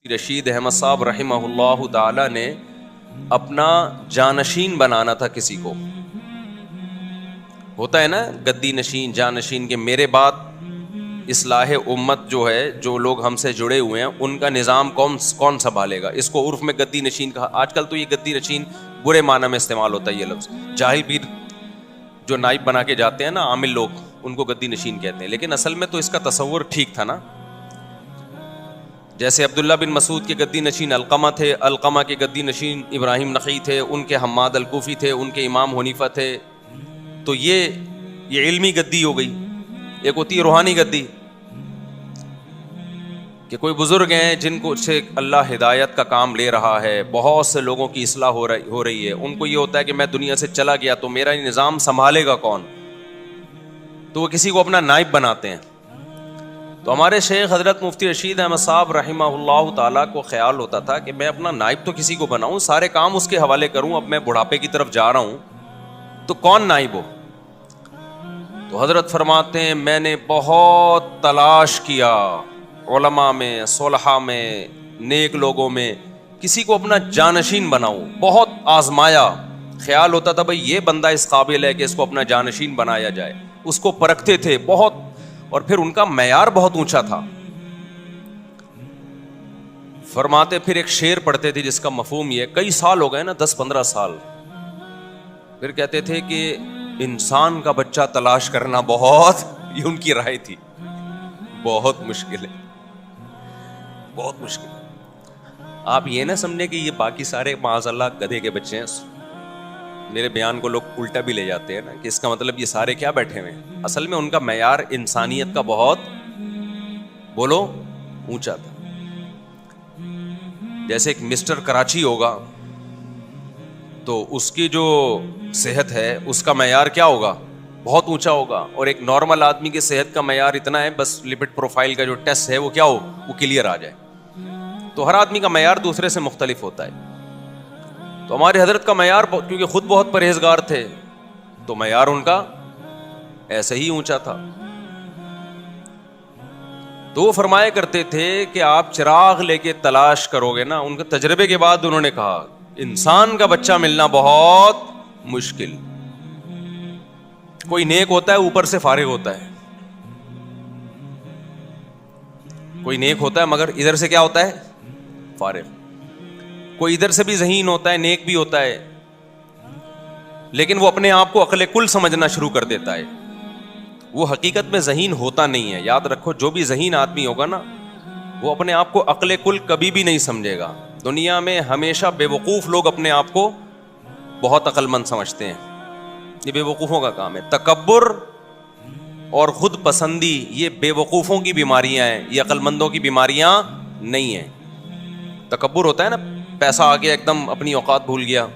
رشید احمد صاحب رحمہ اللہ تعالی نے اپنا جانشین بنانا تھا کسی کو. ہوتا ہے نا گدی نشین جانشین کے میرے بعد اصلاح امت جو ہے، جو لوگ ہم سے جڑے ہوئے ہیں ان کا نظام کون سنبھالے گا. اس کو عرف میں گدی نشین کہا. آج کل تو یہ گدی نشین برے معنی میں استعمال ہوتا ہے یہ لفظ. جاہل پیر جو نائب بنا کے جاتے ہیں نا عامل لوگ، ان کو گدی نشین کہتے ہیں، لیکن اصل میں تو اس کا تصور ٹھیک تھا نا. جیسے عبداللہ بن مسعود کے گدی نشین علقمہ تھے، علقمہ کے گدی نشین ابراہیم نخعی تھے، ان کے حماد الکوفی تھے، ان کے امام حنیفہ تھے. تو یہ علمی گدی ہو گئی. ایک ہوتی ہے روحانی گدی کہ کوئی بزرگ ہیں جن کو سے اللہ ہدایت کا کام لے رہا ہے، بہت سے لوگوں کی اصلاح ہو رہی ہے. ان کو یہ ہوتا ہے کہ میں دنیا سے چلا گیا تو میرا نظام سنبھالے گا کون، تو وہ کسی کو اپنا نائب بناتے ہیں. تو ہمارے شیخ حضرت مفتی رشید احمد صاحب رحمہ اللہ تعالیٰ کو خیال ہوتا تھا کہ میں اپنا نائب تو کسی کو بناؤں، سارے کام اس کے حوالے کروں. اب میں بڑھاپے کی طرف جا رہا ہوں تو کون نائب ہو. تو حضرت فرماتے ہیں میں نے بہت تلاش کیا، علماء میں، صلحاء میں، نیک لوگوں میں، کسی کو اپنا جانشین بناؤں. بہت آزمایا، خیال ہوتا تھا بھئی یہ بندہ اس قابل ہے کہ اس کو اپنا جانشین بنایا جائے. اس کو پرکھتے تھے بہت، اور پھر ان کا معیار بہت اونچا تھا. فرماتے پھر ایک شعر پڑھتے تھے جس کا مفہوم یہ، کئی سال ہو گئے نا، 10-15 سال. پھر کہتے تھے کہ انسان کا بچہ تلاش کرنا بہت، یہ ان کی رائے تھی، بہت مشکل ہے، بہت مشکل ہے. آپ یہ نہ سمجھیں کہ یہ باقی سارے معاذ اللہ گدھے کے بچے ہیں. میرے بیان کو لوگ الٹا بھی لے جاتے ہیں نا کہ اس کا مطلب یہ سارے کیا بیٹھے ہوئے ہیں. اصل میں ان کا معیار انسانیت کا بہت، بولو، اونچا تھا. جیسے ایک مسٹر کراچی ہوگا تو اس کی جو صحت ہے اس کا معیار کیا ہوگا، بہت اونچا ہوگا. اور ایک نارمل آدمی کی صحت کا معیار اتنا ہے بس لپڈ پروفائل کا جو ٹیسٹ ہے وہ کیا ہو، وہ کلیئر آ جائے. تو ہر آدمی کا معیار دوسرے سے مختلف ہوتا ہے. تو ہمارے حضرت کا معیار کیونکہ خود بہت پرہیزگار تھے تو معیار ان کا ایسے ہی اونچا تھا. تو وہ فرمایا کرتے تھے کہ آپ چراغ لے کے تلاش کرو گے نا. ان کے تجربے کے بعد انہوں نے کہا انسان کا بچہ ملنا بہت مشکل. کوئی نیک ہوتا ہے اوپر سے فارغ ہوتا ہے، کوئی نیک ہوتا ہے مگر ادھر سے کیا ہوتا ہے، فارغ. کوئی ادھر سے بھی ذہین ہوتا ہے، نیک بھی ہوتا ہے، لیکن وہ اپنے آپ کو عقل کل سمجھنا شروع کر دیتا ہے. وہ حقیقت میں ذہین ہوتا نہیں ہے. یاد رکھو جو بھی ذہین آدمی ہوگا نا وہ اپنے آپ کو عقل کل کبھی بھی نہیں سمجھے گا. دنیا میں ہمیشہ بے وقوف لوگ اپنے آپ کو بہت عقل مند سمجھتے ہیں. یہ بے وقوفوں کا کام ہے. تکبر اور خود پسندی یہ بے وقوفوں کی بیماریاں ہیں، یہ عقل مندوں کی بیماریاں نہیں ہیں. تکبر ہوتا ہے نا، پیسہ آ گیا ایک دم اپنی اوقات بھول گیا،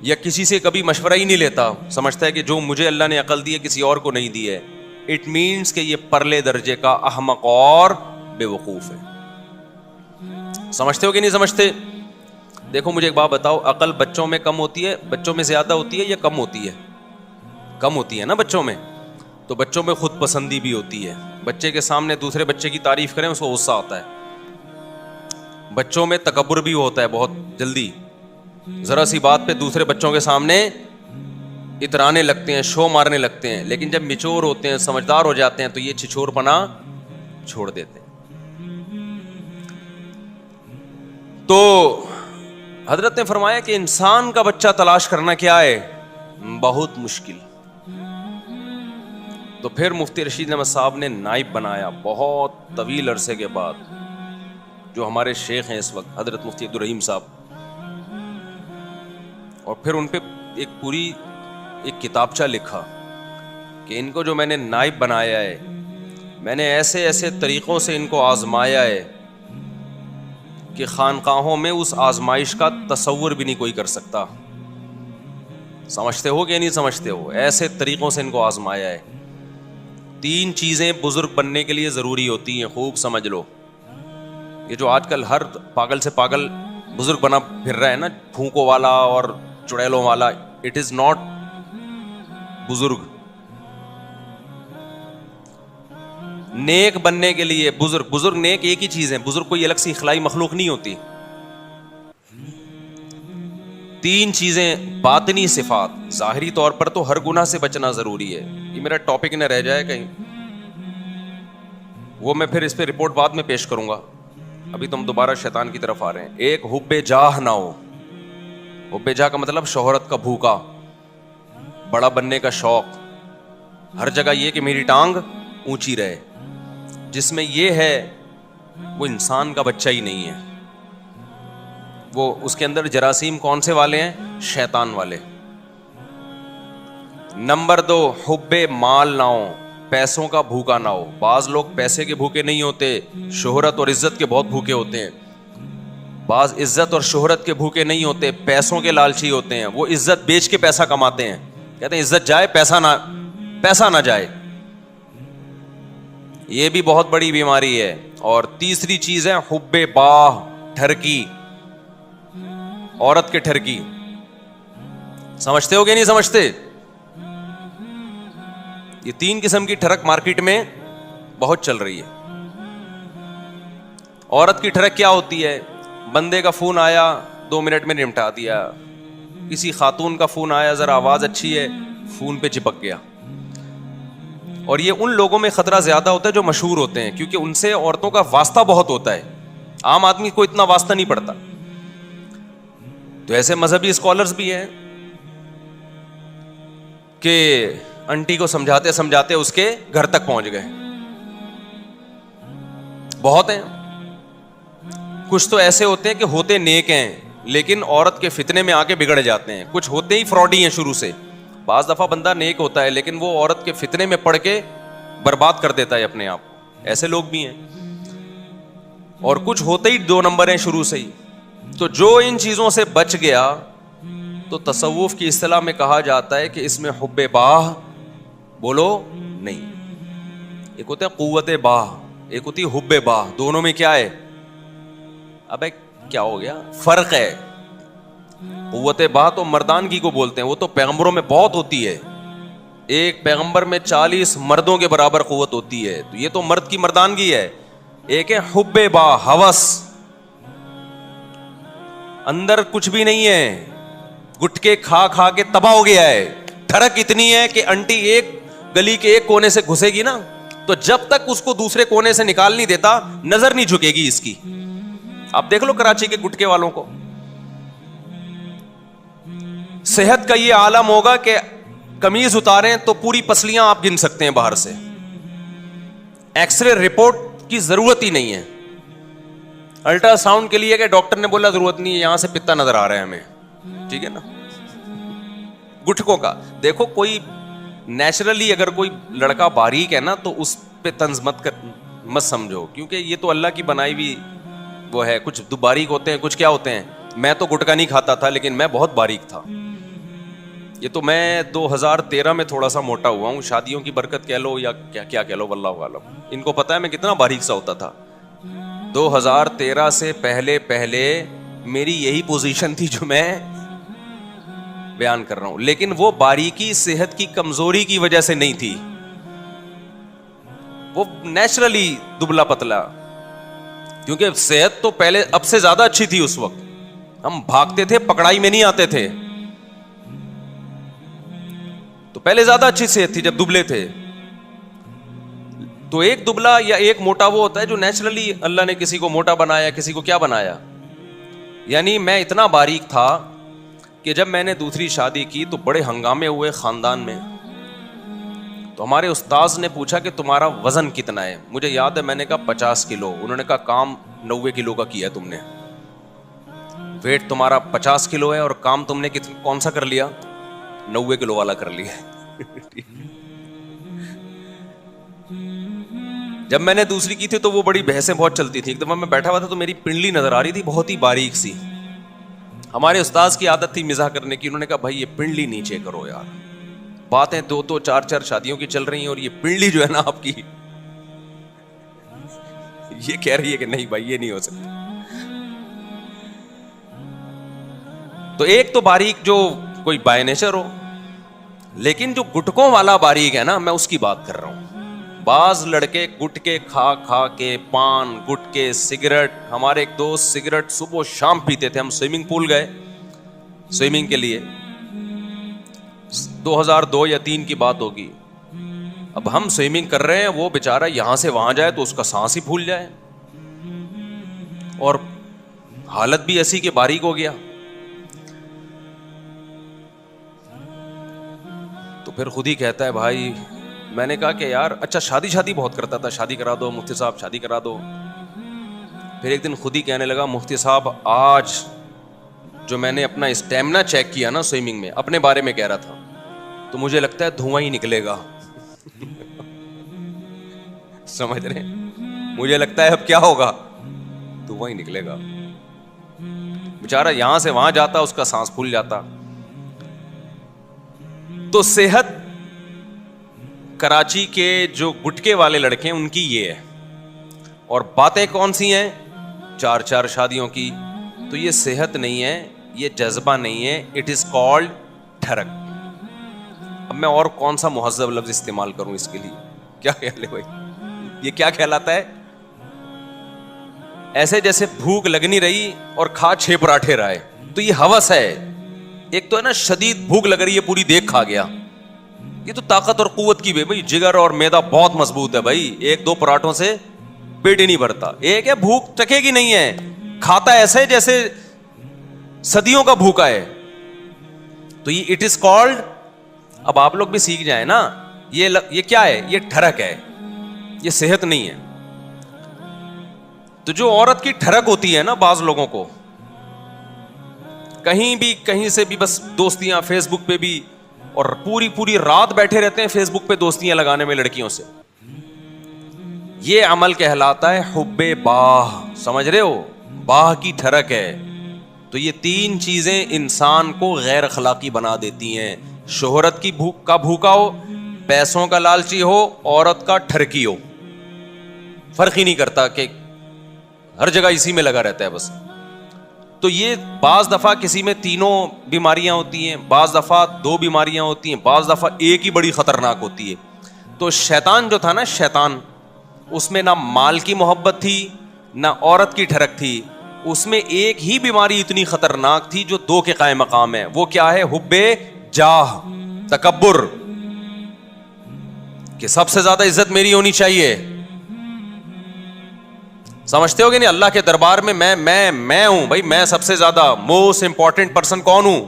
یا کسی سے کبھی مشورہ ہی نہیں لیتا، سمجھتا ہے کہ جو مجھے اللہ نے عقل دی ہے کسی اور کو نہیں دی ہے. اٹ مینس کہ یہ پرلے درجے کا احمق اور بے وقوف ہے. سمجھتے ہو کہ نہیں سمجھتے؟ دیکھو مجھے ایک بات بتاؤ، عقل بچوں میں کم ہوتی ہے، بچوں میں زیادہ ہوتی ہے یا کم ہوتی ہے؟ کم ہوتی ہے نا بچوں میں. تو بچوں میں خود پسندی بھی ہوتی ہے. بچے کے سامنے دوسرے بچے کی تعریف کریں اس کو غصہ آتا ہے. بچوں میں تکبر بھی ہوتا ہے بہت جلدی، ذرا سی بات پہ دوسرے بچوں کے سامنے اترانے لگتے ہیں، شو مارنے لگتے ہیں. لیکن جب میچور ہوتے ہیں، سمجھدار ہو جاتے ہیں تو یہ چھچور پنا چھوڑ دیتے ہیں. تو حضرت نے فرمایا کہ انسان کا بچہ تلاش کرنا کیا ہے، بہت مشکل. تو پھر مفتی رشید احمد صاحب نے نائب بنایا بہت طویل عرصے کے بعد، جو ہمارے شیخ ہیں اس وقت حضرت مفتی عبدالرحیم صاحب. اور پھر ان پہ ایک پوری ایک کتابچہ لکھا کہ ان کو جو میں نے نائب بنایا ہے، میں نے ایسے ایسے طریقوں سے ان کو آزمایا ہے کہ خانقاہوں میں اس آزمائش کا تصور بھی نہیں کوئی کر سکتا. سمجھتے ہو کہ نہیں سمجھتے ہو؟ ایسے طریقوں سے ان کو آزمایا ہے. 3 چیزیں بزرگ بننے کے لیے ضروری ہوتی ہیں، خوب سمجھ لو. یہ جو آج کل ہر پاگل سے پاگل بزرگ بنا پھر رہا ہے نا، پھونکوں والا اور چڑیلوں والا، اٹ از ناٹ بزرگ. نیک بننے کے لیے بزرگ نیک ایک ہی چیز ہے, بزرگ کوئی الگ سی اخلائی مخلوق نہیں ہوتی. 3 چیزیں باطنی صفات, ظاہری طور پر تو ہر گناہ سے بچنا ضروری ہے, یہ میرا ٹاپک نہ رہ جائے کہیں, وہ میں پھر اس پہ رپورٹ بعد میں پیش کروں گا, ابھی تم دوبارہ شیطان کی طرف آ رہے ہیں. ایک حب جاہ نہ ہو, حب جاہ کا مطلب شہرت کا بھوکا, بڑا بننے کا شوق, ہر جگہ یہ کہ میری ٹانگ اونچی رہے. جس میں یہ ہے وہ انسان کا بچہ ہی نہیں ہے, وہ اس کے اندر جراثیم کون سے والے ہیں؟ شیطان والے. نمبر 2, حب مال نہ ہو, پیسوں کا بھوکا نہ ہو. بعض لوگ پیسے کے بھوکے نہیں ہوتے, شہرت اور عزت کے بہت بھوکے ہوتے ہیں. بعض عزت اور شہرت کے بھوکے نہیں ہوتے, پیسوں کے لالچی ہوتے ہیں, وہ عزت بیچ کے پیسہ کماتے ہیں, کہتے ہیں عزت جائے پیسہ نہ جائے. یہ بھی بہت بڑی بیماری ہے. اور تیسری چیز ہے حب باہ, ٹھرکی, عورت کے ٹھرکی. سمجھتے ہو کہ نہیں سمجھتے؟ یہ 3 قسم کی ٹھرک مارکیٹ میں بہت چل رہی ہے. عورت کی ٹھرک کیا ہوتی ہے؟ بندے کا فون آیا 2 منٹ میں نمٹا دیا, کسی خاتون کا فون آیا ذرا آواز اچھی ہے, فون پہ چپک گیا. اور یہ ان لوگوں میں خطرہ زیادہ ہوتا ہے جو مشہور ہوتے ہیں, کیونکہ ان سے عورتوں کا واسطہ بہت ہوتا ہے, عام آدمی کو اتنا واسطہ نہیں پڑتا. تو ایسے مذہبی اسکالرز بھی ہیں کہ انٹی کو سمجھاتے سمجھاتے اس کے گھر تک پہنچ گئے, بہت ہیں. کچھ تو ایسے ہوتے ہیں کہ ہوتے نیک ہیں لیکن عورت کے فتنے میں آ کے بگڑ جاتے ہیں. کچھ ہوتے ہی فراڈی ہیں شروع سے. بعض دفعہ بندہ نیک ہوتا ہے لیکن وہ عورت کے فتنے میں پڑ کے برباد کر دیتا ہے اپنے آپ کو, ایسے لوگ بھی ہیں. اور کچھ ہوتے ہی 2 نمبر ہیں شروع سے ہی. تو جو ان چیزوں سے بچ گیا تو تصوف کی اصطلاح میں کہا جاتا ہے کہ اس میں حب باہ بولو نہیں. ایک ہوتا ہے قوت باہ, ایک ہوتی ہے حب باہ. دونوں میں کیا ہے؟ ابے کیا ہو گیا؟ فرق ہے. قوت باہ تو مردانگی کو بولتے ہیں, وہ تو پیغمبروں میں بہت ہوتی ہے. ایک پیغمبر میں 40 مردوں کے برابر قوت ہوتی ہے, تو یہ تو مرد کی مردانگی ہے. ایک ہے حب باہ, ہوس, اندر کچھ بھی نہیں ہے, گٹکے کھا کھا کے تباہ ہو گیا ہے. ٹھڑک اتنی ہے کہ انٹی ایک گلی کے ایک کونے سے گھسے گی نا, تو جب تک اس کو دوسرے کونے سے نکال نہیں دیتا نظر نہیں جھکے گی اس کی. آپ دیکھ لو کراچی کے گٹکے والوں کو. صحت کا یہ عالم ہوگا کہ قمیض اتاریں تو پوری پسلیاں آپ گن سکتے ہیں باہر سے, ایکس رے رپورٹ کی ضرورت ہی نہیں ہے. الٹرا ساؤنڈ کے لیے کہ ڈاکٹر نے بولا ضرورت نہیں ہے, یہاں سے پتا نظر آ رہا ہے ہمیں, ٹھیک ہے نا. گٹکوں کا دیکھو, کوئی نیچرلی اگر کوئی لڑکا باریک ہے نا تو اس پہ طنز مت سمجھو, کیونکہ یہ تو اللہ کی بنائی ہوئی وہ ہے. کچھ باریک ہوتے ہیں, کچھ کیا ہوتے ہیں. میں تو گٹکا نہیں کھاتا تھا لیکن میں بہت باریک تھا. یہ تو میں 2013 میں تھوڑا سا موٹا ہوا ہوں, شادیوں کی برکت کہہ لو یا کیا کہہ لو, واللہ عالم. ان کو پتا ہے میں کتنا باریک سا ہوتا تھا. 2013 سے پہلے میری یہی پوزیشن تھی جو میں بیان کر رہا ہوں, لیکن وہ باریکی صحت کی کمزوری کی وجہ سے نہیں تھی, وہ نیچرلی دبلا پتلا. کیونکہ صحت تو پہلے اب سے زیادہ اچھی تھی اس وقت, ہم بھاگتے تھے, پکڑائی میں نہیں آتے تھے, تو پہلے زیادہ اچھی صحت تھی جب دبلے تھے. تو ایک دبلا یا ایک موٹا وہ ہوتا ہے جو نیچرلی اللہ نے کسی کو موٹا بنایا, کسی کو کیا بنایا. یعنی میں اتنا باریک تھا کہ جب میں نے دوسری شادی کی تو بڑے ہنگامے ہوئے خاندان میں. تو ہمارے استاذ نے پوچھا کہ تمہارا وزن کتنا ہے. مجھے یاد ہے میں نے کہا 50 کلو. انہوں نے کہا کام 90 کلو کا کیا تم نے. ویٹ تمہارا 50 کلو ہے اور کام تم نے کون سا کر لیا؟ 90 کلو والا کر لیا. جب میں نے دوسری کی تھی تو وہ بڑی بحثیں بہت چلتی تھی. ایک دفعہ میں بیٹھا ہوا تھا تو میری پنڈلی نظر آ رہی تھی بہت ہی باریک سی. ہمارے استاذ کی عادت تھی مزاح کرنے کی. انہوں نے کہا بھائی یہ پنڈلی نیچے کرو یار, باتیں 2 4 شادیوں کی چل رہی ہیں اور یہ پنڈلی جو ہے نا آپ کی یہ کہہ رہی ہے کہ نہیں بھائی یہ نہیں ہو سکتا. تو ایک تو باریک جو کوئی بائی نیچر ہو, لیکن جو گٹکوں والا باریک ہے نا, میں اس کی بات کر رہا ہوں. بعض لڑکے گٹکے کھا کھا کے, پان گٹکے سگریٹ, ہمارے ایک دوست سگریٹ صبح و شام پیتے تھے. ہم سوئمنگ پول گئے سوئمنگ کے لیے, 2002 یا 2003 کی بات ہوگی. اب ہم سوئمنگ کر رہے ہیں, وہ بیچارہ یہاں سے وہاں جائے تو اس کا سانس ہی پھول جائے, اور حالت بھی ایسی کہ باریک ہو گیا. تو پھر خود ہی کہتا ہے بھائی, میں نے کہا کہ یار اچھا شادی بہت کرتا تھا, شادی کرا دو مفتی صاحب, شادی کرا دو. پھر ایک دن خود ہی کہنے لگا, مفتی صاحب آج جو میں نے اپنا اسٹیمنا چیک کیا نا سوئمنگ میں, اپنے بارے میں کہہ رہا تھا, تو مجھے لگتا ہے دھواں ہی نکلے گا. سمجھ رہے, مجھے لگتا ہے اب کیا ہوگا, دھواں ہی نکلے گا. بیچارہ یہاں سے وہاں جاتا, اس کا سانس پھول جاتا. تو صحت کراچی کے جو گٹکے والے لڑکے ہیں ان کی یہ ہے, اور باتیں کون سی ہیں, 4 شادیوں کی. تو یہ صحت نہیں ہے, یہ جذبہ نہیں ہے, اٹ از کالڈ ٹھرک. اب میں اور کون سا مہذب لفظ استعمال کروں اس کے لیے, کیا خیال ہے بھائی, یہ کیا کہلاتا ہے؟ ایسے جیسے بھوک لگ نہیں رہی اور کھا 6 پراٹھے رہے, تو یہ ہوس ہے. ایک تو ہے نا شدید بھوک لگ رہی ہے, پوری دیگ کھا گیا, یہ تو طاقت اور قوت کی بھائی, جگر اور میدا بہت مضبوط ہے بھائی, 1-2 پراٹھوں سے پیٹ ہی نہیں بھرتا. ایک ہے بھوک ٹکے گی نہیں ہے, کھاتا ایسے جیسے صدیوں کا بھوکا ہے. تو یہ اٹ از کالڈ, اب آپ لوگ بھی سیکھ جائیں نا, یہ کیا ہے, یہ ٹھرک ہے, یہ صحت نہیں ہے. تو جو عورت کی ٹھرک ہوتی ہے نا, بعض لوگوں کو کہیں سے بھی بس دوستیاں فیس بک پہ بھی, اور پوری رات بیٹھے رہتے ہیں فیس بک پہ دوستیاں لگانے میں لڑکیوں سے. یہ عمل کہلاتا ہے حب باہ. سمجھ رہے ہو, باہ کی ٹھرک ہے. تو یہ 3 چیزیں انسان کو غیر اخلاقی بنا دیتی ہیں. شہرت کی بھوک کا بھوکا ہو, پیسوں کا لالچی ہو, عورت کا ٹھرکی ہو, فرق ہی نہیں کرتا کہ ہر جگہ اسی میں لگا رہتا ہے بس. تو یہ بعض دفعہ کسی میں 3 بیماریاں ہوتی ہیں, بعض دفعہ 2 بیماریاں ہوتی ہیں, بعض دفعہ ایک ہی بڑی خطرناک ہوتی ہے. تو شیطان جو تھا نا, شیطان, اس میں نہ مال کی محبت تھی نہ عورت کی ٹھرک تھی, اس میں ایک ہی بیماری اتنی خطرناک تھی جو 2 کے قائم مقام ہے. وہ کیا ہے, حب جاہ, تکبر, کہ سب سے زیادہ عزت میری ہونی چاہیے. سمجھتے ہو کہ نہیں, اللہ کے دربار میں میں ہوں بھائی, میں سب سے زیادہ موسٹ امپورٹنٹ پرسن کون ہوں,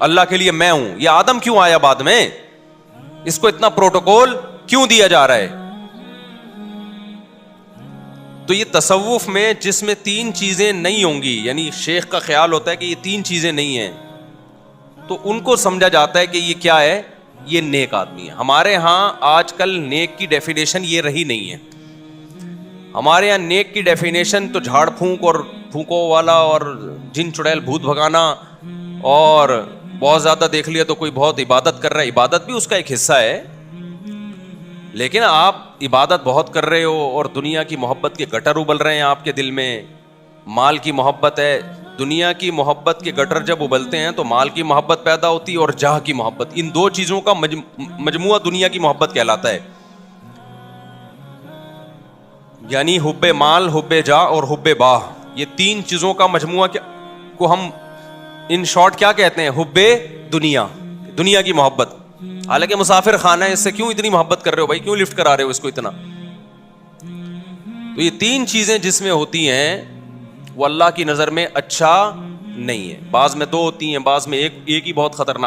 اللہ کے لیے میں ہوں. یہ آدم کیوں آیا بعد میں, اس کو اتنا پروٹوکول کیوں دیا جا رہا ہے؟ تو یہ تصوف میں جس میں 3 چیزیں نہیں ہوں گی, یعنی شیخ کا خیال ہوتا ہے کہ یہ 3 چیزیں نہیں ہیں, تو ان کو سمجھا جاتا ہے کہ یہ کیا ہے, یہ نیک آدمی ہے. ہمارے ہاں آج کل نیک کی ڈیفینیشن یہ رہی نہیں ہے. ہمارے یہاں نیک کی ڈیفینیشن تو جھاڑ پھونک اور پھونکو والا اور جن چڑیل بھوت بھگانا, اور بہت زیادہ دیکھ لیا تو کوئی بہت عبادت کر رہا ہے, عبادت بھی اس کا ایک حصہ ہے, لیکن آپ عبادت بہت کر رہے ہو اور دنیا کی محبت کے گٹر ابل رہے ہیں آپ کے دل میں. مال کی محبت ہے, دنیا کی محبت کے گٹر جب ابلتے ہیں تو مال کی محبت پیدا ہوتی ہے اور جاہ کی محبت. ان 2 چیزوں کا مجموعہ دنیا کی محبت کہلاتا ہے. یعنی حب مال, حب جاہ اور حب باہ, یہ 3 چیزوں کا مجموعہ کو ہم ان شارٹ کیا کہتے ہیں, حب دنیا, دنیا کی محبت. حالانکہ مسافر خانہ ہے, اس سے کیوں اتنی محبت کر رہے ہو بھائی, کیوں لفٹ کرا رہے ہو اس کو اتنا؟ تو یہ 3 چیزیں جس میں ہوتی ہیں وہ اللہ کی نظر میں اچھا نہیں ہے. بعض میں 2 ہوتی ہیں, بعض میں ایک ہی بہت خطرناک.